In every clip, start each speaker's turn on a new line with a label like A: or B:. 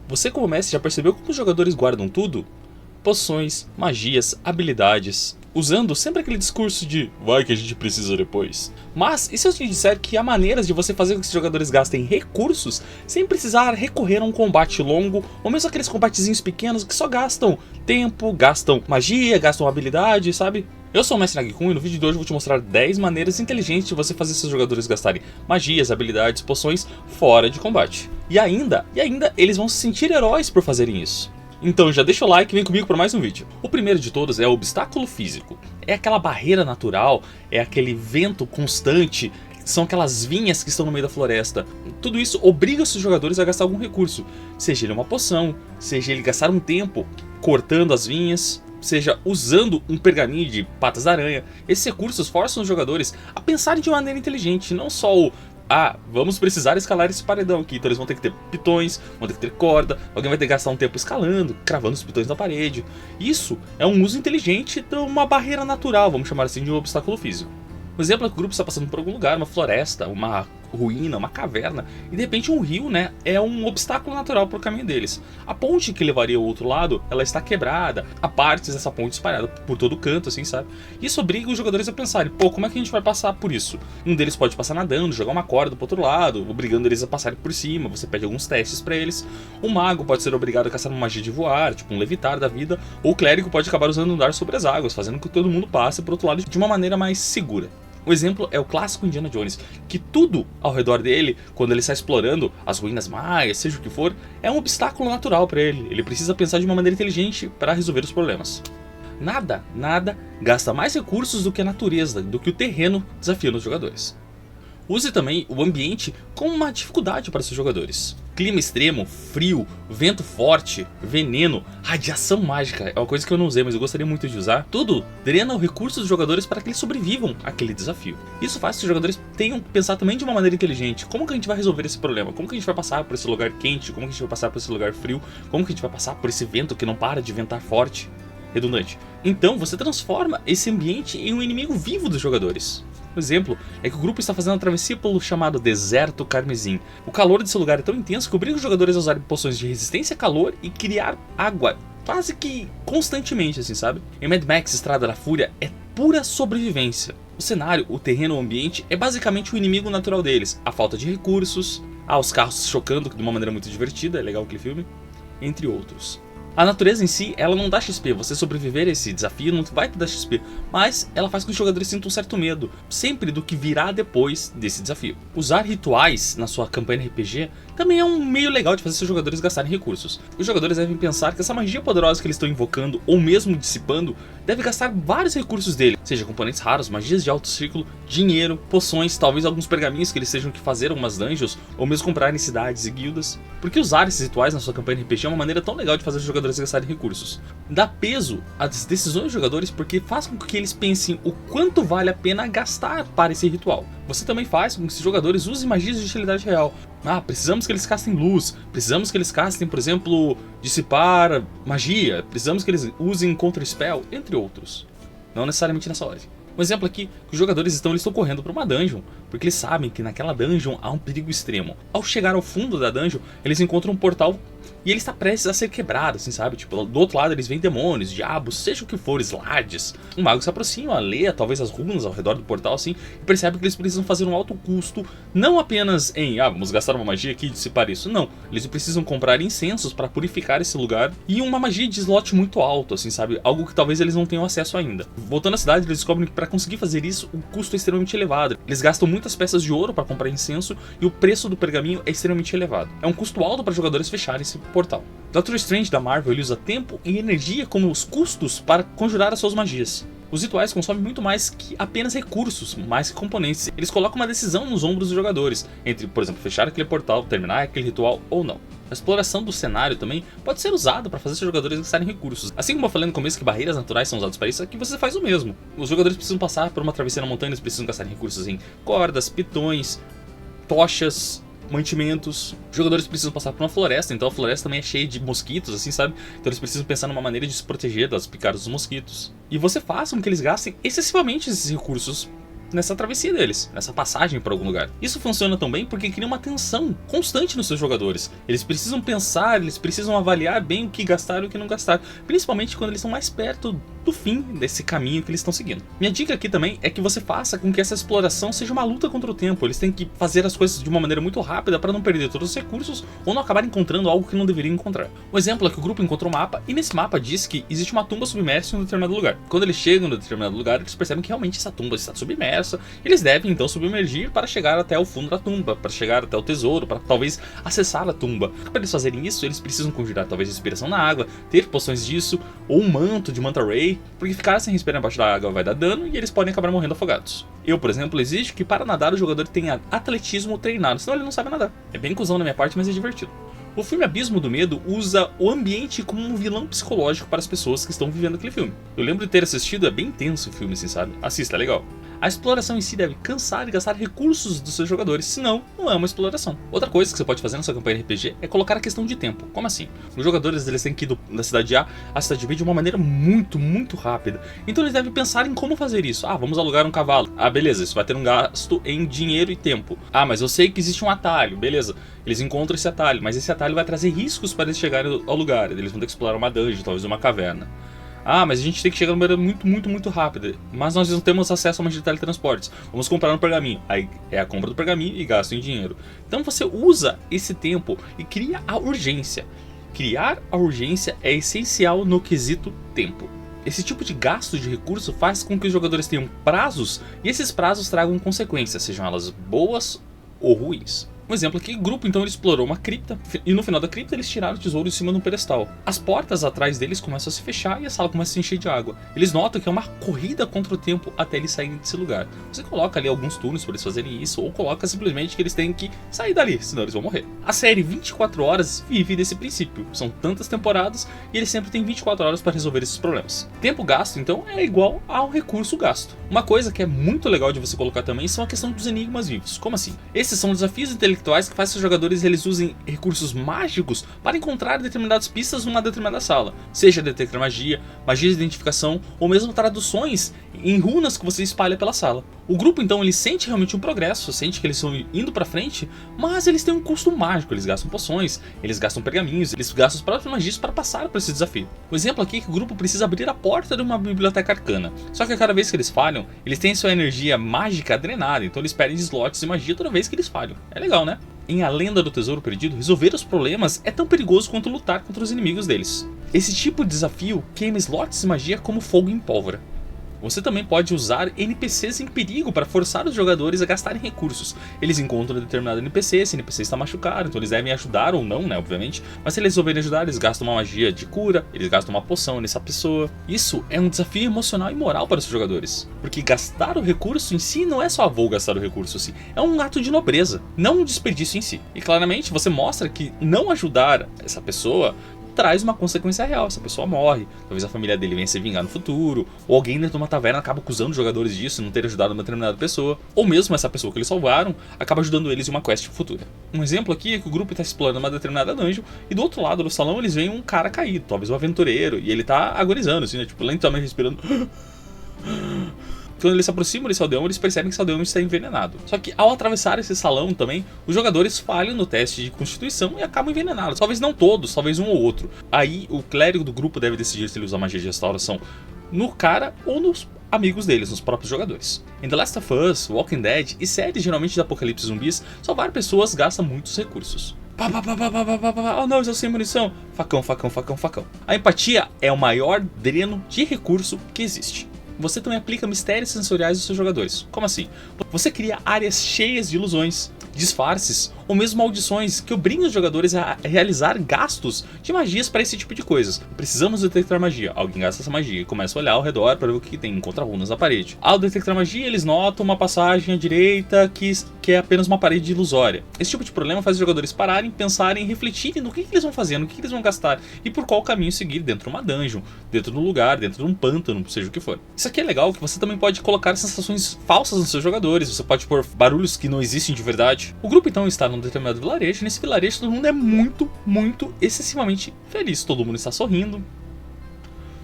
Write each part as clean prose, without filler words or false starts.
A: Você como mestre já percebeu como os jogadores guardam tudo? Poções, magias, habilidades, usando sempre aquele discurso de vai que a gente precisa depois. Mas e se eu te disser que há maneiras de você fazer com que os jogadores gastem recursos sem precisar recorrer a um combate longo, ou mesmo aqueles combatezinhos pequenos que só gastam tempo, gastam magia, gastam habilidade, sabe? Eu sou o Mestre Nagikun e no vídeo de hoje eu vou te mostrar 10 maneiras inteligentes de você fazer seus jogadores gastarem magias, habilidades, poções fora de combate. E ainda eles vão se sentir heróis por fazerem isso. Então já deixa o like e vem comigo para mais um vídeo. O primeiro de todos é o obstáculo físico. É aquela barreira natural, é aquele vento constante, são aquelas vinhas que estão no meio da floresta. Tudo isso obriga os seus jogadores a gastar algum recurso. Seja ele uma poção, seja ele gastar um tempo cortando as vinhas, seja usando um pergaminho de patas da aranha. Esses recursos forçam os jogadores a pensarem de maneira inteligente, não só o vamos precisar escalar esse paredão aqui, então eles vão ter que ter pitões, vão ter que ter corda, alguém vai ter que gastar um tempo escalando, cravando os pitões na parede. Isso é um uso inteligente de uma barreira natural, vamos chamar assim de um obstáculo físico. Um exemplo é que o grupo está passando por algum lugar, uma floresta, uma ruína, uma caverna, e de repente um rio, é um obstáculo natural para o caminho deles. A ponte que levaria ao outro lado, ela está quebrada, há partes dessa ponte espalhada por todo canto, assim, sabe? Isso obriga os jogadores a pensarem, como é que a gente vai passar por isso? Um deles pode passar nadando, jogar uma corda para o outro lado, obrigando eles a passarem por cima, você pede alguns testes para eles. O mago pode ser obrigado a caçar uma magia de voar, tipo um levitar da vida, ou o clérigo pode acabar usando andar sobre as águas, fazendo com que todo mundo passe para o outro lado de uma maneira mais segura. O exemplo é o clássico Indiana Jones, que tudo ao redor dele, quando ele está explorando as ruínas maias, seja o que for, é um obstáculo natural para ele. Ele precisa pensar de uma maneira inteligente para resolver os problemas. Nada gasta mais recursos do que a natureza, do que o terreno desafiando os jogadores. Use também o ambiente como uma dificuldade para seus jogadores. Clima extremo, frio, vento forte, veneno, radiação mágica, é uma coisa que eu não usei, mas eu gostaria muito de usar. Tudo drena o recurso dos jogadores para que eles sobrevivam àquele desafio. Isso faz que os jogadores tenham que pensar também de uma maneira inteligente. Como que a gente vai resolver esse problema? Como que a gente vai passar por esse lugar quente? Como que a gente vai passar por esse lugar frio? Como que a gente vai passar por esse vento que não para de ventar forte? Redundante. Então você transforma esse ambiente em um inimigo vivo dos jogadores. Um exemplo é que o grupo está fazendo uma travessia pelo chamado Deserto Carmesim. O calor desse lugar é tão intenso que obriga os jogadores a usarem poções de resistência a calor e criar água quase que constantemente, assim, sabe? Em Mad Max Estrada da Fúria é pura sobrevivência. O cenário, o terreno, o ambiente é basicamente o inimigo natural deles. A falta de recursos, os carros chocando de uma maneira muito divertida, é legal aquele filme, entre outros. A natureza em si, ela não dá XP, você sobreviver a esse desafio não vai te dar XP, mas ela faz com que os jogadores sintam um certo medo, sempre do que virá depois desse desafio. Usar rituais na sua campanha RPG também é um meio legal de fazer seus jogadores gastarem recursos. Os jogadores devem pensar que essa magia poderosa que eles estão invocando, ou mesmo dissipando, deve gastar vários recursos dele, seja componentes raros, magias de alto ciclo, dinheiro, poções, talvez alguns pergaminhos que eles tenham que fazer algumas dungeons, ou mesmo comprar em cidades e guildas. Porque usar esses rituais na sua campanha RPG é uma maneira tão legal de fazer os jogadores gastarem recursos. Dá peso às decisões dos jogadores porque faz com que eles pensem o quanto vale a pena gastar para esse ritual. Você também faz com que esses jogadores usem magias de utilidade real. Precisamos que eles castem luz, precisamos que eles castem, por exemplo, dissipar magia, precisamos que eles usem Counter Spell, entre outros. Não necessariamente nessa ordem. Um exemplo aqui, que os jogadores estão correndo para uma dungeon, porque eles sabem que naquela dungeon há um perigo extremo. Ao chegar ao fundo da dungeon, eles encontram um portal e ele está prestes a ser quebrado, assim, sabe? Tipo, do outro lado eles veem demônios, diabos, seja o que for, slades. Um mago se aproxima, lê talvez as runas ao redor do portal, assim, e percebe que eles precisam fazer um alto custo, não apenas em, vamos gastar uma magia aqui e dissipar isso, não. Eles precisam comprar incensos para purificar esse lugar e uma magia de slot muito alto, assim, sabe? Algo que talvez eles não tenham acesso ainda. Voltando à cidade, eles descobrem que para conseguir fazer isso, o custo é extremamente elevado. Eles gastam muitas peças de ouro para comprar incenso e o preço do pergaminho é extremamente elevado. É um custo alto para jogadores fecharem esse portal. Doctor Strange da Marvel ele usa tempo e energia como os custos para conjurar as suas magias. Os rituais consomem muito mais que apenas recursos, mais que componentes. Eles colocam uma decisão nos ombros dos jogadores, entre, por exemplo, fechar aquele portal, terminar aquele ritual ou não. A exploração do cenário também pode ser usada para fazer seus jogadores gastarem recursos. Assim como eu falei no começo que barreiras naturais são usadas para isso, aqui você faz o mesmo. Os jogadores precisam passar por uma travessia na montanha, eles precisam gastar recursos em cordas, pitões, tochas, mantimentos. Os jogadores precisam passar por uma floresta, então a floresta também é cheia de mosquitos, assim, sabe? Então eles precisam pensar numa maneira de se proteger das picadas dos mosquitos. E você faz com que eles gastem excessivamente esses recursos nessa travessia deles, nessa passagem para algum lugar. Isso funciona também porque cria uma tensão constante nos seus jogadores. Eles precisam pensar, eles precisam avaliar bem o que gastar e o que não gastar, principalmente quando eles estão mais perto do fim desse caminho que eles estão seguindo. Minha dica aqui também é que você faça com que essa exploração seja uma luta contra o tempo. Eles têm que fazer as coisas de uma maneira muito rápida para não perder todos os recursos ou não acabar encontrando algo que não deveriam encontrar. Um exemplo é que o grupo encontrou um mapa e nesse mapa diz que existe uma tumba submersa em um determinado lugar. Quando eles chegam em um determinado lugar, eles percebem que realmente essa tumba está submersa. Eles devem então submergir para chegar até o fundo da tumba, para chegar até o tesouro, para talvez acessar a tumba. Para eles fazerem isso, eles precisam conjurar talvez respiração na água, ter poções disso, ou um manto de Manta Ray, porque ficar sem respirar embaixo da água vai dar dano e eles podem acabar morrendo afogados. Eu, por exemplo, exijo que para nadar o jogador tenha atletismo treinado, senão ele não sabe nadar. É bem cuzão da minha parte, mas é divertido. O filme Abismo do Medo usa o ambiente como um vilão psicológico para as pessoas que estão vivendo aquele filme. Eu lembro de ter assistido, é bem tenso o filme, assim, sabe? Assista, é legal. A exploração em si deve cansar e gastar recursos dos seus jogadores, senão não é uma exploração. Outra coisa que você pode fazer na sua campanha RPG é colocar a questão de tempo. Como assim? Os jogadores eles têm que ir da cidade A à cidade B de uma maneira muito rápida. Então eles devem pensar em como fazer isso. Ah, vamos alugar um cavalo. Ah, beleza, isso vai ter um gasto em dinheiro e tempo. Ah, mas eu sei que existe um atalho, beleza. Eles encontram esse atalho, mas esse atalho vai trazer riscos para eles chegarem ao lugar. Eles vão ter que explorar uma dungeon, talvez uma caverna. Ah, mas a gente tem que chegar de maneira muito rápida. Mas nós não temos acesso a uma de teletransportes. Vamos comprar um pergaminho. Aí é a compra do pergaminho e gasto em dinheiro. Então você usa esse tempo e cria a urgência. Criar a urgência é essencial no quesito tempo. Esse tipo de gasto de recurso faz com que os jogadores tenham prazos e esses prazos tragam consequências, sejam elas boas ou ruins. Um exemplo aqui, o grupo então ele explorou uma cripta e no final da cripta eles tiraram o tesouro em cima de um pedestal. As portas atrás deles começam a se fechar e a sala começa a se encher de água. Eles notam que é uma corrida contra o tempo até eles saírem desse lugar. Você coloca ali alguns turnos para eles fazerem isso ou coloca simplesmente que eles têm que sair dali, senão eles vão morrer. A série 24 horas vive desse princípio. São tantas temporadas e eles sempre têm 24 horas para resolver esses problemas. Tempo gasto então é igual ao recurso gasto. Uma coisa que é muito legal de você colocar também são a questão dos enigmas vivos. Como assim? Esses são desafios intelectuais que fazem que os jogadores eles usem recursos mágicos para encontrar determinadas pistas numa determinada sala, seja detectar magia, magia de identificação ou mesmo traduções em runas que você espalha pela sala. O grupo então ele sente realmente um progresso, sente que eles estão indo para frente, mas eles têm um custo mágico, eles gastam poções, eles gastam pergaminhos, eles gastam os próprios magias para passar por esse desafio. O exemplo aqui é que o grupo precisa abrir a porta de uma biblioteca arcana, só que a cada vez que eles falham, eles têm sua energia mágica drenada, então eles perdem slots de magia toda vez que eles falham. É legal, né? Em A Lenda do Tesouro Perdido, resolver os problemas é tão perigoso quanto lutar contra os inimigos deles. Esse tipo de desafio queima slots de magia como fogo em pólvora. Você também pode usar NPCs em perigo para forçar os jogadores a gastarem recursos. Eles encontram um determinado NPC, esse NPC está machucado, então eles devem ajudar ou não, né, obviamente. Mas se eles resolverem ajudar, eles gastam uma magia de cura, eles gastam uma poção nessa pessoa. Isso é um desafio emocional e moral para os jogadores. Porque gastar o recurso em si não é só vou gastar o recurso assim, é um ato de nobreza, não um desperdício em si. E claramente você mostra que não ajudar essa pessoa traz uma consequência real, essa pessoa morre, talvez a família dele venha se vingar no futuro, ou alguém dentro de uma taverna acaba acusando os jogadores disso, não ter ajudado uma determinada pessoa, ou mesmo essa pessoa que eles salvaram acaba ajudando eles em uma quest futura. Um exemplo aqui é que o grupo está explorando uma determinada dungeon e do outro lado do salão eles veem um cara caído, talvez um aventureiro, e ele tá agonizando assim, né, tipo, lentamente respirando. Quando eles se aproximam desse aldeão, eles percebem que esse aldeão está envenenado. Só que ao atravessar esse salão também, os jogadores falham no teste de constituição e acabam envenenados. Talvez não todos, talvez um ou outro. Aí o clérigo do grupo deve decidir se ele usa magia de restauração no cara ou nos amigos deles, nos próprios jogadores. Em The Last of Us, Walking Dead e séries geralmente de apocalipse zumbis, salvar pessoas gasta muitos recursos. Oh não, eu sem munição. Facão. A empatia é o maior dreno de recurso que existe. Você também aplica mistérios sensoriais dos seus jogadores. Como assim? Você cria áreas cheias de ilusões, disfarces ou mesmo maldições que obrigam os jogadores a realizar gastos de magias para esse tipo de coisas. Precisamos detectar magia. Alguém gasta essa magia e começa a olhar ao redor para ver o que tem, encontra runas na parede. Ao detectar magia, eles notam uma passagem à direita que é apenas uma parede ilusória. Esse tipo de problema faz os jogadores pararem, pensarem, refletirem no que eles vão fazer, no que eles vão gastar e por qual caminho seguir dentro de uma dungeon, dentro de um lugar, dentro de um pântano, seja o que for. Isso aqui é legal que você também pode colocar sensações falsas nos seus jogadores, você pode pôr barulhos que não existem de verdade. O grupo então está num determinado vilarejo, e nesse vilarejo todo mundo é muito, excessivamente feliz. Todo mundo está sorrindo,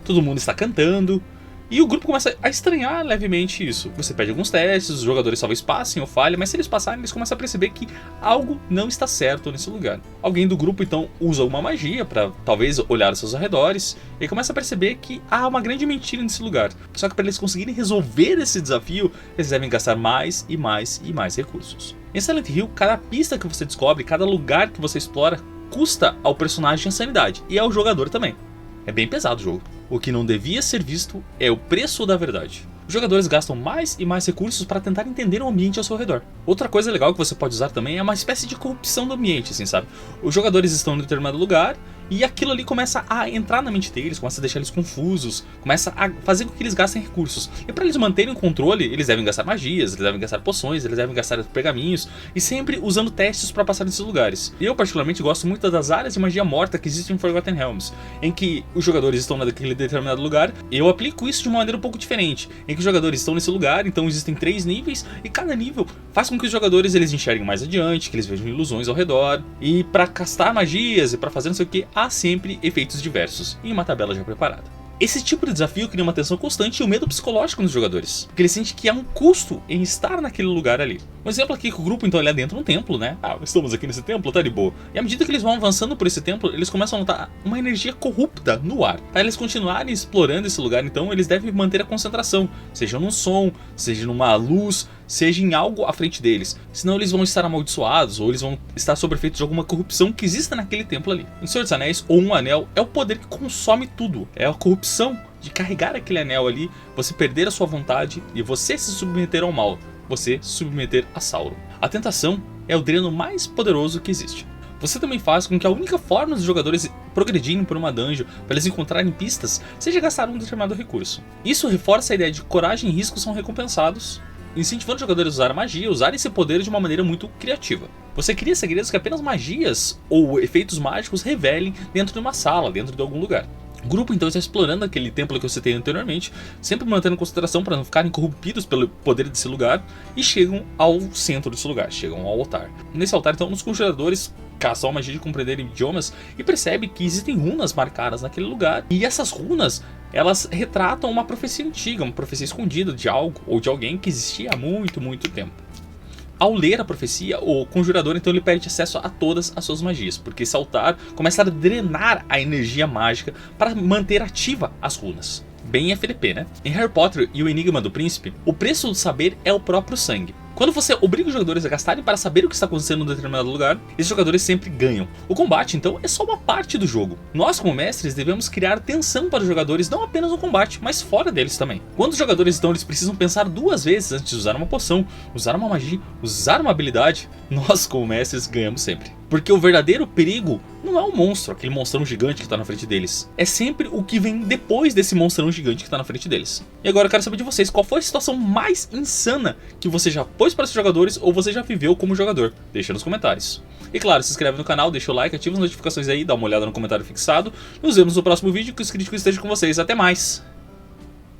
A: todo mundo está cantando, E o grupo começa a estranhar levemente isso. Você pede alguns testes, os jogadores talvez passem ou falhem, mas se eles passarem, eles começam a perceber que algo não está certo nesse lugar. Alguém do grupo então usa uma magia para talvez olhar aos seus arredores e começa a perceber que há uma grande mentira nesse lugar. Só que para eles conseguirem resolver esse desafio, eles devem gastar mais e mais e mais recursos. Em Silent Hill, cada pista que você descobre, cada lugar que você explora, custa ao personagem a sanidade e ao jogador também. É bem pesado o jogo. O que não devia ser visto é o preço da verdade. Os jogadores gastam mais e mais recursos para tentar entender o ambiente ao seu redor. Outra coisa legal que você pode usar também é uma espécie de corrupção do ambiente, assim, sabe? Os jogadores estão em determinado lugar e aquilo ali começa a entrar na mente deles, começa a deixar eles confusos, começa a fazer com que eles gastem recursos. E para eles manterem o controle, eles devem gastar magias, eles devem gastar poções, eles devem gastar pergaminhos, e sempre usando testes para passar nesses lugares. Eu particularmente gosto muito das áreas de magia morta que existem em Forgotten Realms, em que os jogadores estão naquele determinado lugar. Eu aplico isso de uma maneira um pouco diferente, em que os jogadores estão nesse lugar, então existem 3 níveis, e cada nível faz com que os jogadores eles enxerguem mais adiante, que eles vejam ilusões ao redor, e para castar magias e para fazer não sei o que, há sempre efeitos diversos, em uma tabela já preparada. Esse tipo de desafio cria uma tensão constante e um medo psicológico nos jogadores, porque eles sentem que há um custo em estar naquele lugar ali. Um exemplo aqui é que o grupo então ele é dentro de um templo, né? Estamos aqui nesse templo, tá de boa. E à medida que eles vão avançando por esse templo, eles começam a notar uma energia corrupta no ar. Para eles continuarem explorando esse lugar, então, eles devem manter a concentração, seja num som, seja numa luz, seja em algo à frente deles. Senão eles vão estar amaldiçoados, ou eles vão estar sob efeito de alguma corrupção que exista naquele templo ali. Em Senhor dos Anéis, ou um anel, é o poder que consome tudo. É a corrupção de carregar aquele anel ali, você perder a sua vontade e você se submeter ao mal. Você se submeter a Sauron. A tentação é o dreno mais poderoso que existe. Você também faz com que a única forma dos jogadores progredirem por uma dungeon para eles encontrarem pistas seja gastar um determinado recurso. Isso reforça a ideia de que coragem e risco são recompensados, incentivando os jogadores a usar a magia, usar esse poder de uma maneira muito criativa. Você cria segredos que apenas magias ou efeitos mágicos revelem dentro de uma sala, dentro de algum lugar. O grupo então está explorando aquele templo que eu citei anteriormente, sempre mantendo concentração para não ficarem corrompidos pelo poder desse lugar, e chegam ao centro desse lugar, chegam ao altar. Nesse altar então os conjuradores caçam a magia de compreender idiomas e percebem que existem runas marcadas naquele lugar, e essas runas elas retratam uma profecia antiga, uma profecia escondida de algo ou de alguém que existia há muito, muito tempo. Ao ler a profecia, o conjurador então ele perde acesso a todas as suas magias, porque esse altar começa a drenar a energia mágica para manter ativa as runas. Bem FDP, né? Em Harry Potter e o Enigma do Príncipe, o preço do saber é o próprio sangue. Quando você obriga os jogadores a gastarem para saber o que está acontecendo em um determinado lugar, esses jogadores sempre ganham. O combate, então, é só uma parte do jogo. Nós, como mestres, devemos criar tensão para os jogadores não apenas no combate, mas fora deles também. Quando os jogadores então eles precisam pensar 2 vezes antes de usar uma poção, usar uma magia, usar uma habilidade, nós, como mestres, ganhamos sempre. Porque o verdadeiro perigo não é o monstro, aquele monstrão gigante que está na frente deles. É sempre o que vem depois desse monstrão gigante que está na frente deles. E agora eu quero saber de vocês, qual foi a situação mais insana que você já pôs para os jogadores ou você já viveu como jogador? Deixa nos comentários. E claro, se inscreve no canal, deixa o like, ativa as notificações aí, dá uma olhada no comentário fixado. Nos vemos no próximo vídeo, que os críticos estejam com vocês. Até mais!